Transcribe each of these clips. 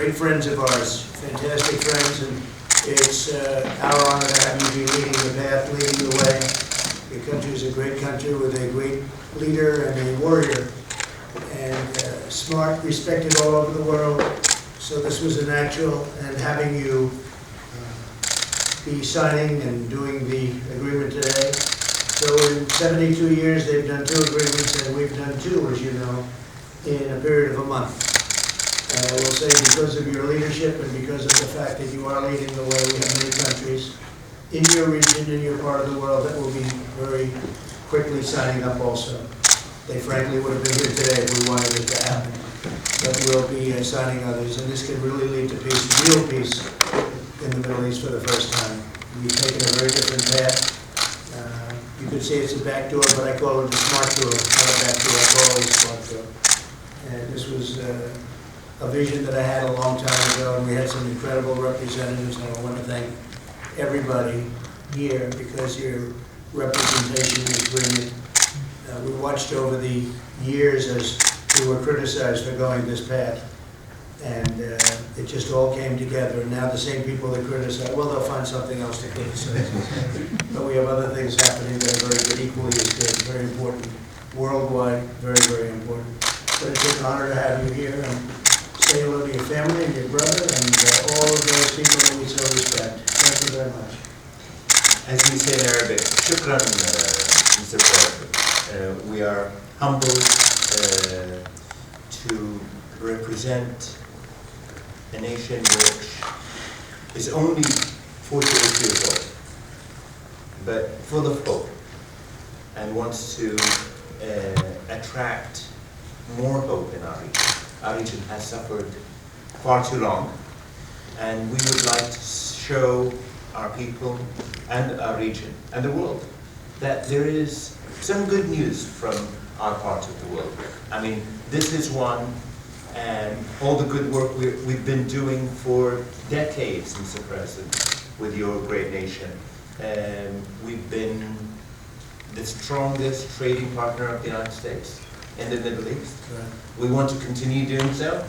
great friends of ours, fantastic friends, and it's our honor to have you be leading the path, leading the way. Your country is a great country with a great leader and a warrior, and smart, respected all over the world. So this was a natural, and having you be signing and doing the agreement today. So in 72 years, they've done 2 agreements, and we've done 2, as you know, in a period of a month. And I will say, because of your leadership and because of the fact that you are leading the way, we have many countries in your region, in your part of the world, that will be very quickly signing up also. They frankly would have been here today if we wanted it to happen. But we'll be signing others, and this can really lead to peace, real peace, in the Middle East for the first time. We've taken a very different path. You could say it's a back door, but I call it a smart door, not a back door. I call it a smart door. And this was a vision that I had a long time ago, and we had some incredible representatives, and I want to thank everybody here because your representation is brilliant. We watched over the years as we were criticized for going this path, and it just all came together. And now the same people that criticize, well, they'll find something else to criticize. But we have other things happening that are very good, equally as good, very important, worldwide, very, very important. But it's an honor to have you here, and say hello to your family and your brother and all of those people that we so respect. Thank you very much. As we say in Arabic, shukran, Mr. President. We are humbled to represent a nation which is only 48 years old, but full of hope and wants to attract more hope in our region. Our region has suffered far too long, and we would like to show our people and our region and the world that there is some good news from our part of the world. I mean, this is one, and all the good work we've been doing for decades, Mr. President, with your great nation. We've been the strongest trading partner of the United States in the Middle East. Right. We want to continue doing so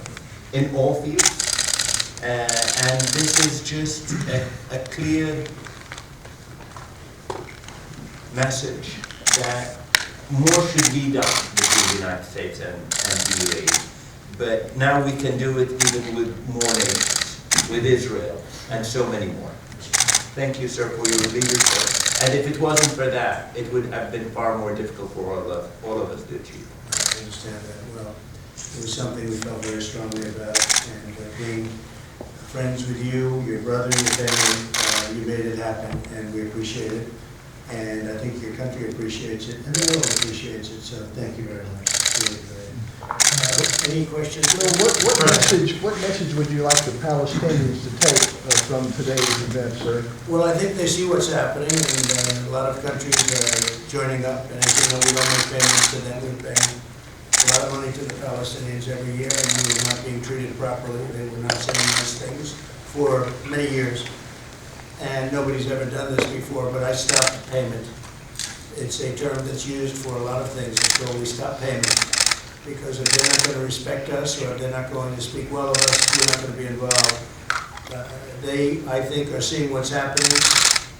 in all fields. And this is just a clear message that more should be done between the United States and the UAE. But now we can do it even with more nations, with Israel, and so many more. Thank you, sir, for your leadership. And if it wasn't for that, it would have been far more difficult for all of us to achieve. I understand that well. It was something we felt very strongly about, and being friends with you, your brother, your family, you made it happen, and we appreciate it. And I think your country appreciates it, and the world appreciates it, so thank you very much. Really great. Any questions? Well, what message would you like the Palestinians to take from today's event, sir? Well, I think they see what's happening, and a lot of countries are joining up. And as you know, we don't make payments to them. We pay a lot of money to the Palestinians every year, and we were not being treated properly. They were not saying nice things for many years. And nobody's ever done this before, but I stopped payment. It's a term that's used for a lot of things. It's called we stop payment. Because if they're not going to respect us, or if they're not going to speak well of us, we're not going to be involved. They, I think, are seeing what's happening,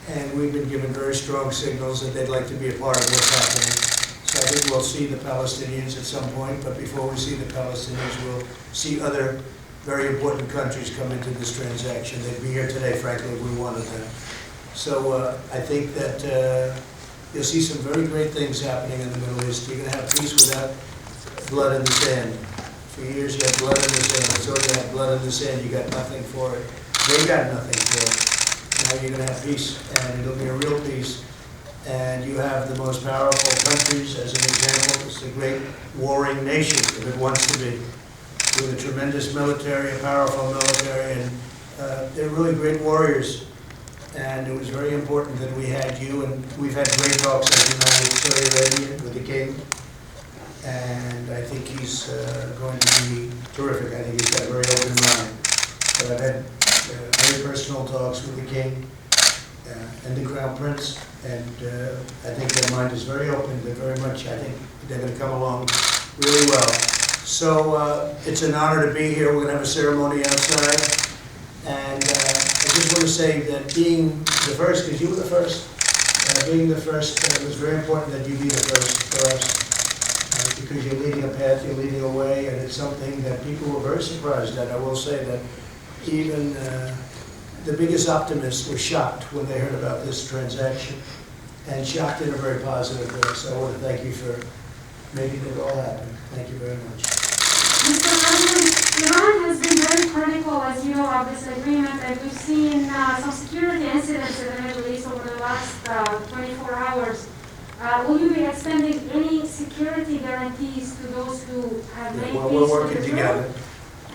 and we've been given very strong signals that they'd like to be a part of what's happening. So I think we'll see the Palestinians at some point, but before we see the Palestinians, we'll see other very important countries come into this transaction. They'd be here today, frankly, if we wanted them. So I think that you'll see some very great things happening in the Middle East. You're going to have peace without blood in the sand. For years you had blood in the sand. So you had blood in the sand, you got nothing for it. They got nothing for it. Now you're going to have peace, and it'll be a real peace. And you have the most powerful countries, as an example. It's a great warring nation, if it wants to be, with a tremendous military, a powerful military, and they're really great warriors. And it was very important that we had you, and we've had great talks, as you know, with Saudi Arabia, with the king. And I think he's going to be terrific. I think he's got a very open mind. But I've had very personal talks with the king and the crown prince, and I think their mind is very open. They're very much, I think they're going to come along really well. So it's an honor to be here. We're going to have a ceremony outside. And I just want to say that being the first, because you were the first, being the first, it was very important that you be the first for us. Because you're leading a path, you're leading a way, and it's something that people were very surprised at. I will say that even the biggest optimists were shocked when they heard about this transaction, and shocked in a very positive way. So I want to thank you for making it all happen. Thank you very much. Mr. President, Iran has been very critical, as you know, of this agreement, and we've seen some security incidents in the Middle East over the last 24 hours. Will you be extending any security guarantees to those who have made Well, peace we're with working Israel? together,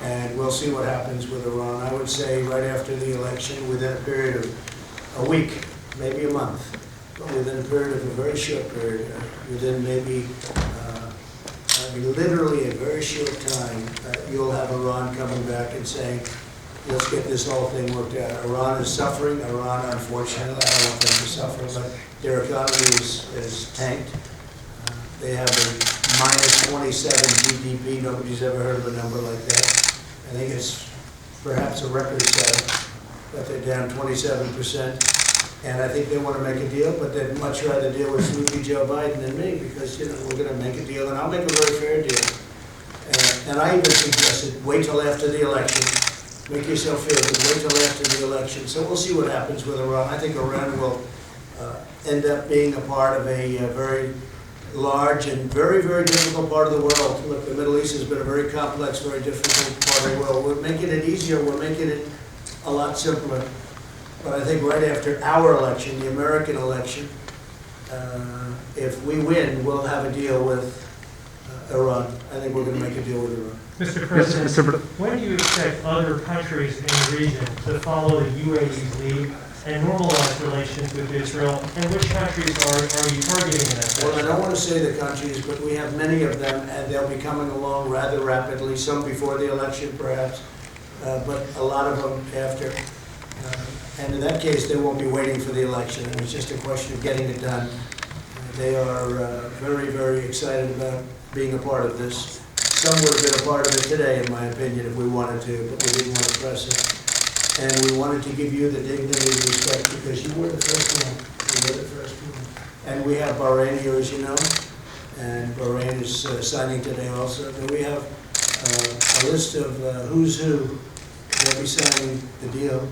and we'll see what happens with Iran. I would say right after the election, within a period of a week, maybe a month, but within a period of a very short period, within maybe literally a very short time, you'll have Iran coming back and saying, let's get this whole thing worked out. Iran is suffering. Iran, unfortunately, I don't want them to suffer, but their economy is tanked. They have a minus 27 GDP. Nobody's ever heard of a number like that. I think it's perhaps a record setter, but they're down 27%. And I think they want to make a deal, but they'd much rather deal with sleepy Joe Biden than me, because, you know, we're going to make a deal, and I'll make a very fair deal. And I even suggested, wait till after the election. Make yourself feel good, wait till after the election. So we'll see what happens with Iran. I think Iran will end up being a part of a very large and very, very difficult part of the world. Look, the Middle East has been a very complex, very difficult part of the world. We're making it easier, we're making it a lot simpler. But I think right after our election, the American election, if we win, we'll have a deal with Iran. I think we're going to make a deal with Iran. Mr. President, when do you expect other countries in the region to follow the UAE's lead and normalize relations with Israel? And which countries are you targeting in that? Well, I don't want to say the countries, but we have many of them, and they'll be coming along rather rapidly, some before the election perhaps, but a lot of them after. And in that case, they won't be waiting for the election. It's just a question of getting it done. They are very, very excited about being a part of this. Some would have been a part of it today, in my opinion, if we wanted to, but we didn't want to press it. And we wanted to give you the dignity and respect because you were the first one. You were the first one. And we have Bahrain here, as you know, and Bahrain is signing today also. And we have a list of who's who. They'll be signing the deal.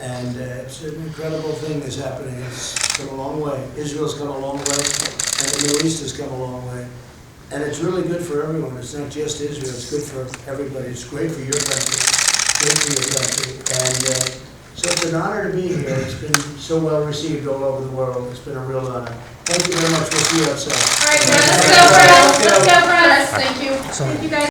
And it's an incredible thing that's happening. It's come a long way. Israel's come a long way, and the Middle East has come a long way. And it's really good for everyone. It's not just Israel. It's good for everybody. It's great for your country. Great for your country. And so it's an honor to be here. It's been so well received all over the world. It's been a real honor. Thank you very much. We'll see you outside. All right, let's go for us. Let's go for us. Thank you. Thank you guys.